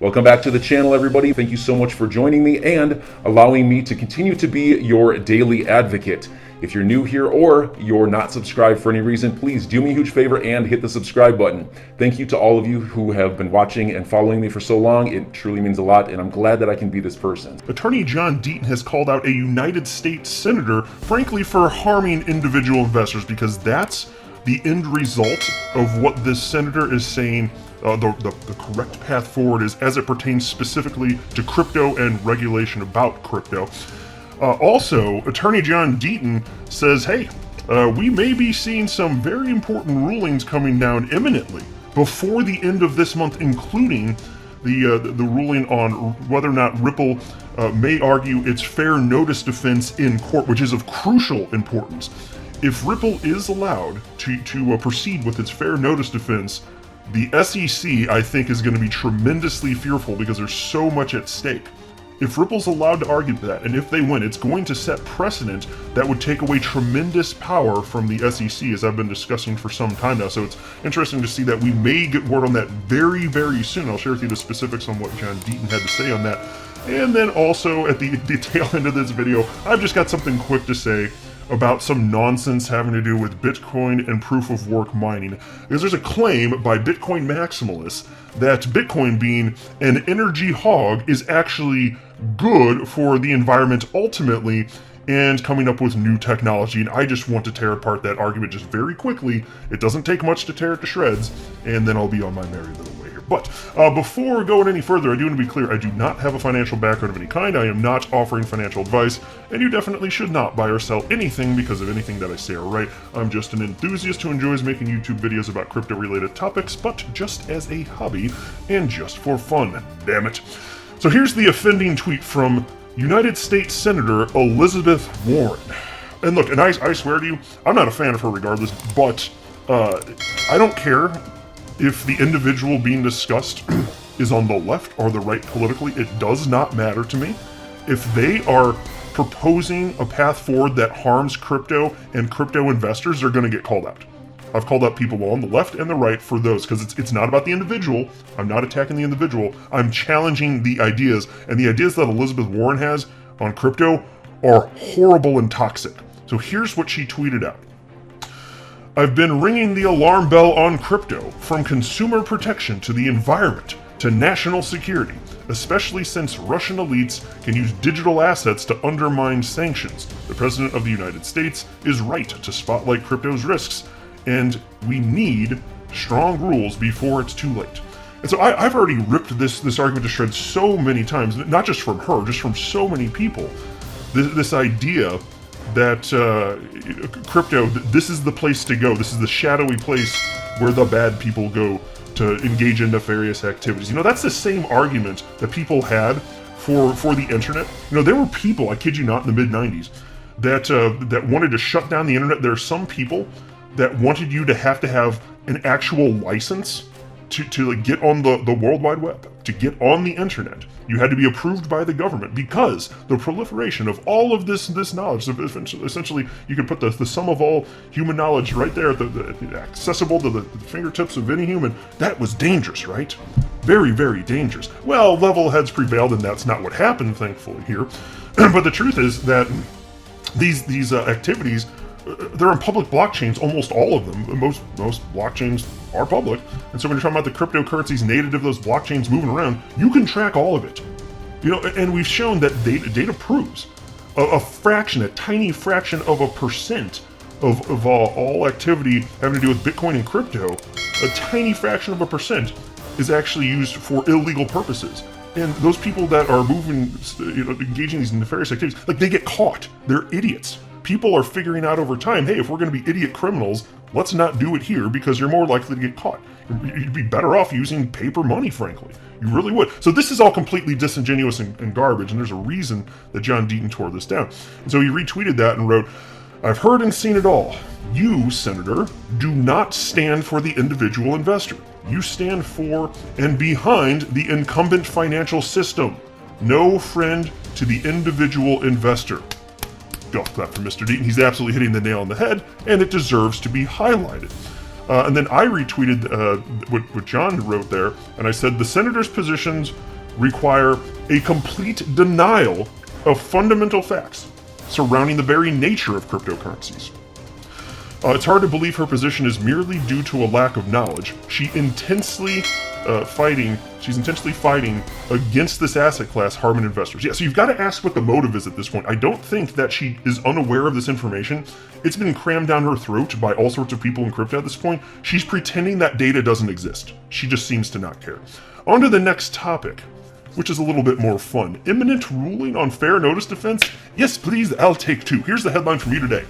Welcome back to the channel, everybody. Thank you so much for joining me and allowing me to continue to be your daily advocate. If you're new here or you're not subscribed for any reason, please do me a huge favor and hit the subscribe button. Thank you to all of you who have been watching and following me for so long. It truly means a lot, and I'm glad that I can be this person. Attorney John Deaton has called out a United States senator, frankly, for harming individual investors, because that's the end result of what this senator is saying. The correct path forward is as it pertains specifically to crypto and regulation about crypto. Also, Attorney John Deaton says, hey, we may be seeing some very important rulings coming down imminently before the end of this month, including the ruling on whether or not Ripple may argue its fair notice defense in court, which is of crucial importance. If Ripple is allowed to proceed with its fair notice defense, the SEC, I think, is going to be tremendously fearful because there's so much at stake. If Ripple's allowed to argue that, and if they win, it's going to set precedent that would take away tremendous power from the SEC, as I've been discussing for some time now. So it's interesting to see that we may get word on that very, very soon. I'll share with you the specifics on what John Deaton had to say on that. And then also at the tail end of this video, I've just got something quick to say about some nonsense having to do with Bitcoin and proof-of-work mining. Because there's a claim by Bitcoin maximalists that Bitcoin, being an energy hog, is actually good for the environment ultimately, and coming up with new technology. And I just want to tear apart that argument just very quickly. It doesn't take much to tear it to shreds, and then I'll be on my merry little way here. But before going any further, I do want to be clear, I do not have a financial background of any kind. I am not offering financial advice, and you definitely should not buy or sell anything because of anything that I say or write. I'm just an enthusiast who enjoys making YouTube videos about crypto-related topics, but just as a hobby and just for fun, damn it. So here's the offending tweet from United States Senator Elizabeth Warren. And look, and I swear to you, I'm not a fan of her regardless, but I don't care if the individual being discussed is on the left or the right politically. It does not matter to me. If they are proposing a path forward that harms crypto and crypto investors, they're going to get called out. I've called out people on the left and the right for those, because it's not about the individual. I'm not attacking the individual. I'm challenging the ideas, and the ideas that Elizabeth Warren has on crypto are horrible and toxic. So here's what she tweeted out. I've been ringing the alarm bell on crypto, from consumer protection to the environment to national security, especially since Russian elites can use digital assets to undermine sanctions. The President of the United States is right to spotlight crypto's risks, and we need strong rules before it's too late. And so I've already ripped this argument to shreds so many times, not just from her, just from so many people. This idea that crypto, this is the place to go. This is the shadowy place where the bad people go to engage in nefarious activities. You know, that's the same argument that people had for the internet. You know, there were people, I kid you not, in the mid-90s that wanted to shut down the internet. There are some people that wanted you to have an actual license to like, get on the World Wide Web, to get on the internet. You had to be approved by the government, because the proliferation of all of this knowledge, essentially you could put the sum of all human knowledge right there, accessible to the fingertips of any human. That was dangerous, right? Very, very dangerous. Well, level heads prevailed, and that's not what happened, thankfully, here. But the truth is that these activities, they're on public blockchains, almost all of them. Most blockchains are public. And so when you're talking about the cryptocurrencies native to those blockchains moving around, you can track all of it. You know, and we've shown that data proves a fraction, a tiny fraction of a percent of all activity having to do with Bitcoin and crypto, a tiny fraction of a percent is actually used for illegal purposes. And those people that are engaging in these nefarious activities, like, they get caught. They're idiots. People are figuring out over time, hey, if we're going to be idiot criminals, let's not do it here, because you're more likely to get caught. You'd be better off using paper money, frankly. You really would. So this is all completely disingenuous and garbage, and there's a reason that John Deaton tore this down. And so he retweeted that and wrote, I've heard and seen it all. You, Senator, do not stand for the individual investor. You stand for and behind the incumbent financial system. No friend to the individual investor. Golf clap for Mr. Deaton. He's absolutely hitting the nail on the head, and it deserves to be highlighted. And then I retweeted what John wrote there, and I said, the senator's positions require a complete denial of fundamental facts surrounding the very nature of cryptocurrencies. It's hard to believe her position is merely due to a lack of knowledge. She's intensely fighting against this asset class harming investors. Yeah, so you've got to ask what the motive is at this point. I don't think that she is unaware of this information. It's been crammed down her throat by all sorts of people in crypto at this point. She's pretending that data doesn't exist. She just seems to not care. On to the next topic, which is a little bit more fun. Imminent ruling on fair notice defense? Yes, please, I'll take two. Here's the headline from you today.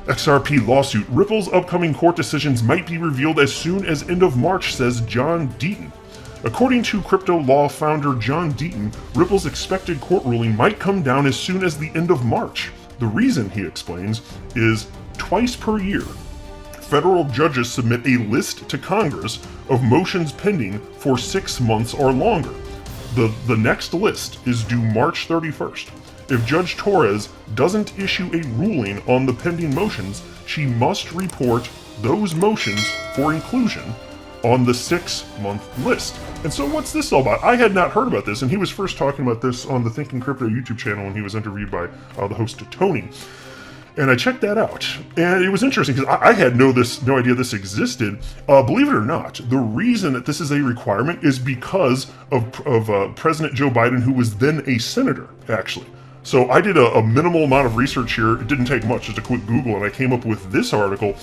XRP lawsuit. Ripple's upcoming court decisions might be revealed as soon as end of March, says John DEATON. According to crypto law founder John DEATON, Ripple's expected court ruling might come down as soon as the end of March. The reason, he explains, is twice per year, federal judges submit a list to Congress of motions pending for 6 months or longer. The next list is due March 31st. If Judge Torres doesn't issue a ruling on the pending motions, she must report those motions for inclusion on the 6-month list. And so what's this all about? I had not heard about this, and he was first talking about this on the Thinking Crypto YouTube channel when he was interviewed by the host Tony. And I checked that out, and it was interesting because I had no idea this existed. Believe it or not, the reason that this is a requirement is because of President Joe Biden, who was then a senator, actually. So I did a minimal amount of research here. It didn't take much, just a quick Google, and I came up with this article.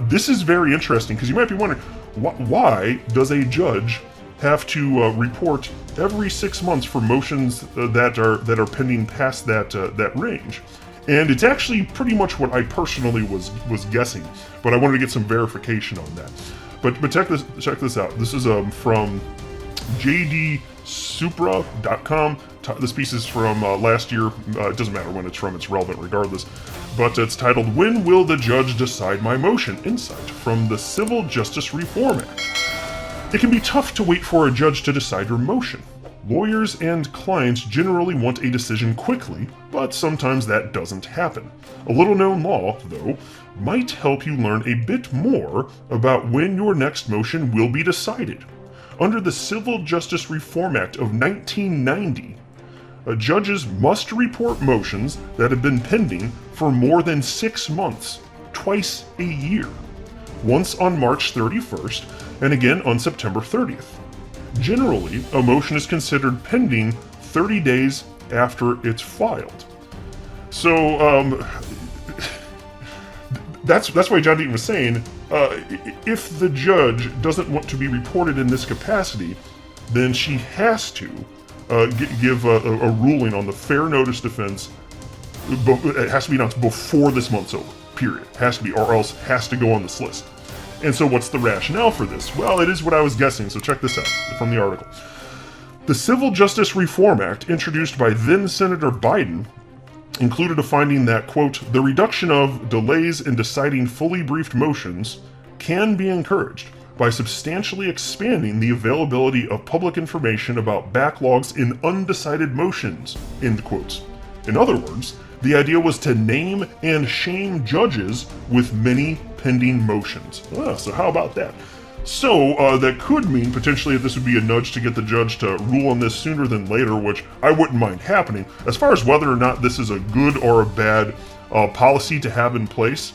This is very interesting because you might be wondering, why does a judge have to report every 6 months for motions that are pending past that range? And it's actually pretty much what I personally was guessing, but I wanted to get some verification on that. But check this out. This is from jdsupra.com. This piece is from last year. It doesn't matter when it's from, it's relevant regardless. But it's titled, "When Will the Judge Decide My Motion? Insight from the Civil Justice Reform Act." It can be tough to wait for a judge to decide your motion. Lawyers and clients generally want a decision quickly, but sometimes that doesn't happen. A little-known law, though, might help you learn a bit more about when your next motion will be decided. Under the Civil Justice Reform Act of 1990, judges must report motions that have been pending for more than 6 months, twice a year, once on March 31st and again on September 30th. Generally, a motion is considered pending 30 days after it's filed. So that's why John DeAton was saying, if the judge doesn't want to be reported in this capacity, then she has to give a ruling on the fair notice defense. It has to be announced before this month's over, period. Has to be, or else has to go on this list. And so what's the rationale for this? Well, it is what I was guessing, so check this out from the article. The Civil Justice Reform Act, introduced by then Senator Biden, included a finding that, quote, the reduction of delays in deciding fully briefed motions can be encouraged by substantially expanding the availability of public information about backlogs in undecided motions, end quotes. In other words, the idea was to name and shame judges with many pending motions. So how about that? So that could mean potentially that this would be a nudge to get the judge to rule on this sooner than later, which I wouldn't mind happening. As far as whether or not this is a good or a bad policy to have in place,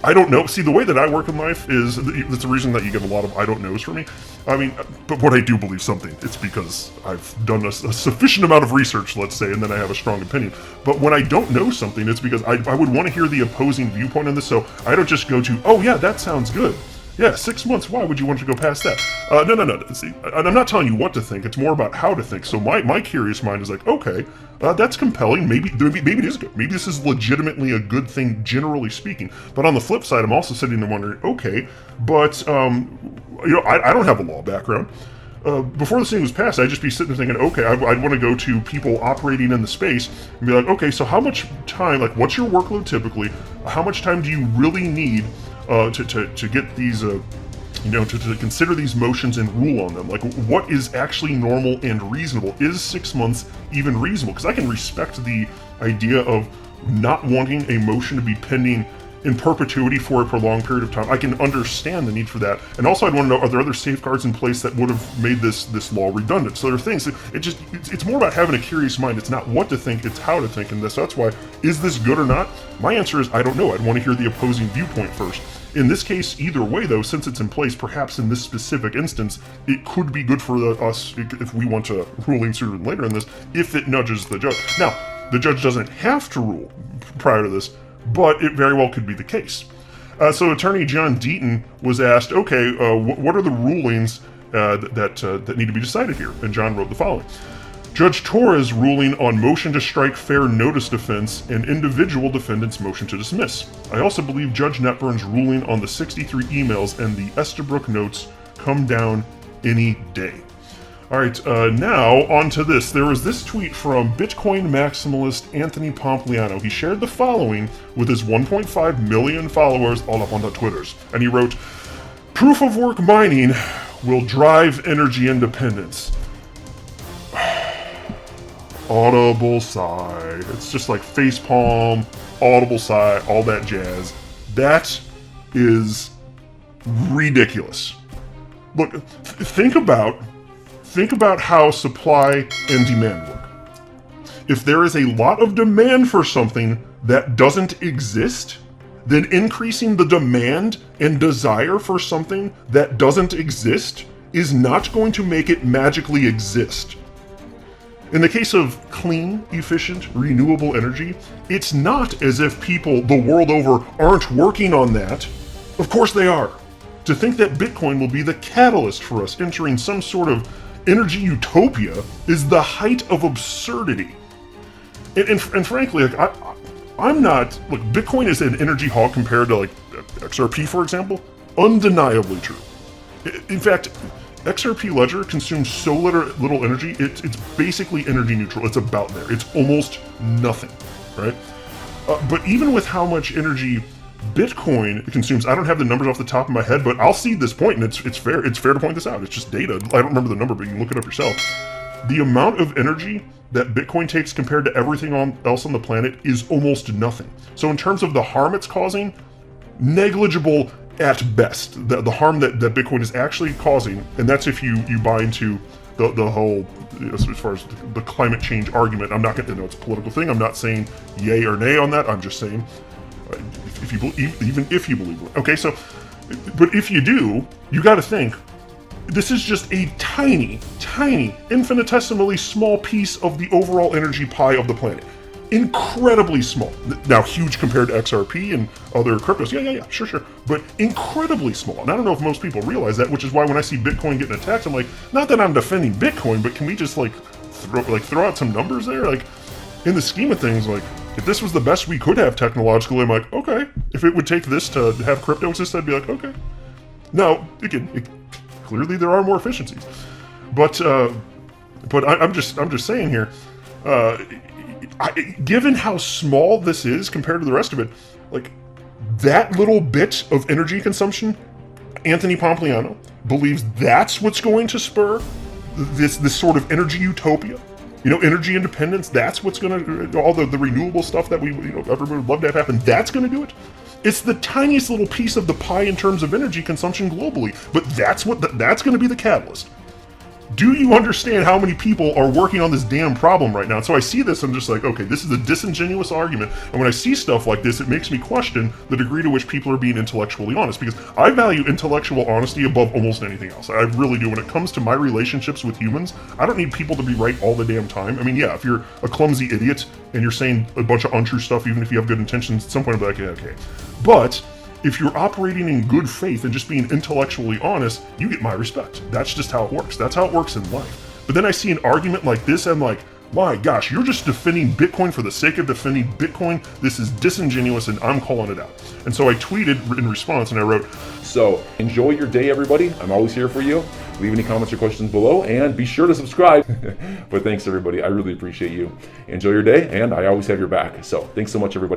I don't know. See, the way that I work in life is, that's the reason that you get a lot of I don't knows from me. I mean, but when I do believe something, it's because I've done a sufficient amount of research, let's say, and then I have a strong opinion. But when I don't know something, it's because I would want to hear the opposing viewpoint on this, so I don't just go to, oh yeah, that sounds good. Yeah, 6 months, why would you want to go past that? No. See, I'm not telling you what to think, it's more about how to think. So my curious mind is like, okay, that's compelling, maybe it is good. Maybe this is legitimately a good thing, generally speaking. But on the flip side, I'm also sitting there wondering, okay, but, I don't have a law background. Before this thing was passed, I'd just be sitting there thinking, okay, I'd want to go to people operating in the space and be like, okay, so how much time, like what's your workload typically? How much time do you really need to get these, to consider these motions and rule on them? Like, what is actually normal and reasonable? Is 6 months even reasonable? Because I can respect the idea of not wanting a motion to be pending in perpetuity for a prolonged period of time, I can understand the need for that. And also I'd want to know, are there other safeguards in place that would have made this law redundant? So there are things, it's more about having a curious mind. It's not what to think, it's how to think. And that's why, is this good or not? My answer is, I don't know. I'd want to hear the opposing viewpoint first. In this case, either way though, since it's in place, perhaps in this specific instance, it could be good for us if we want to ruling sooner than later in this, if it nudges the judge. Now, the judge doesn't have to rule prior to this, but it very well could be the case. So attorney John DEATON was asked, okay, what are the rulings that need to be decided here? And John wrote the following. Judge Torres ruling on motion to strike fair notice defense and individual defendants' motion to dismiss. I also believe Judge Netburn's ruling on the 63 emails and the Estabrook notes come down any day. All right, now on to this. There was this tweet from Bitcoin maximalist Anthony Pompliano. He shared the following with his 1.5 million followers all up on the Twitters. And he wrote, proof of work mining will drive energy independence. Audible sigh. It's just like facepalm, audible sigh, all that jazz. That is ridiculous. Look, think about how supply and demand work. If there is a lot of demand for something that doesn't exist, then increasing the demand and desire for something that doesn't exist is not going to make it magically exist. In the case of clean, efficient, renewable energy, it's not as if people the world over aren't working on that. Of course they are. To think that Bitcoin will be the catalyst for us entering some sort of energy utopia is the height of absurdity. And frankly, like, I'm not, look, Bitcoin is an energy hog compared to like XRP, for example. Undeniably true. In fact, XRP Ledger consumes so little energy, it's basically energy neutral. It's about there. It's almost nothing, right? But even with how much energy Bitcoin consumes, I don't have the numbers off the top of my head, but I'll cede this point, and it's fair to point this out. It's just data. I don't remember the number, but you can look it up yourself. The amount of energy that Bitcoin takes compared to everything else on the planet is almost nothing. So in terms of the harm it's causing, negligible at best. The harm that Bitcoin is actually causing, and that's if you buy into the whole, as far as the climate change argument. I'm not going to know it's a political thing. I'm not saying yay or nay on that. I'm just saying, if you believe, even if you believe it. Okay, so, but if you do, you got to think, this is just a tiny, infinitesimally small piece of the overall energy pie of the planet. Incredibly small. Now, huge compared to XRP and other cryptos. Yeah, sure. But incredibly small. And I don't know if most people realize that, which is why when I see Bitcoin getting attacked, I'm like, not that I'm defending Bitcoin, but can we just throw out some numbers there? Like, in the scheme of things, like, if this was the best we could have technologically, I'm like, okay. If it would take this to have crypto exist, I'd be like, okay. Now, again, clearly there are more efficiencies. But I'm just saying here, given how small this is compared to the rest of it, like, that little bit of energy consumption, Anthony Pompliano believes that's what's going to spur this sort of energy utopia. You know, energy independence, that's what's going to, all the renewable stuff that everybody would love to have happen, that's going to do it. It's the tiniest little piece of the pie in terms of energy consumption globally, but that's going to be the catalyst. Do you understand how many people are working on this damn problem right now? And so I see this, I'm just like, okay, this is a disingenuous argument. And when I see stuff like this, it makes me question the degree to which people are being intellectually honest, because I value intellectual honesty above almost anything else. I really do. When it comes to my relationships with humans, I don't need people to be right all the damn time. I mean, yeah, if you're a clumsy idiot and you're saying a bunch of untrue stuff, even if you have good intentions, at some point I'll be like, yeah, okay. But if you're operating in good faith and just being intellectually honest, you get my respect. That's just how it works. That's how it works in life. But then I see an argument like this, and I'm like, my gosh, you're just defending Bitcoin for the sake of defending Bitcoin. This is disingenuous, and I'm calling it out. And so I tweeted in response, and I wrote, so enjoy your day, everybody. I'm always here for you. Leave any comments or questions below, and be sure to subscribe. But thanks, everybody. I really appreciate you. Enjoy your day, and I always have your back. So thanks so much, everybody.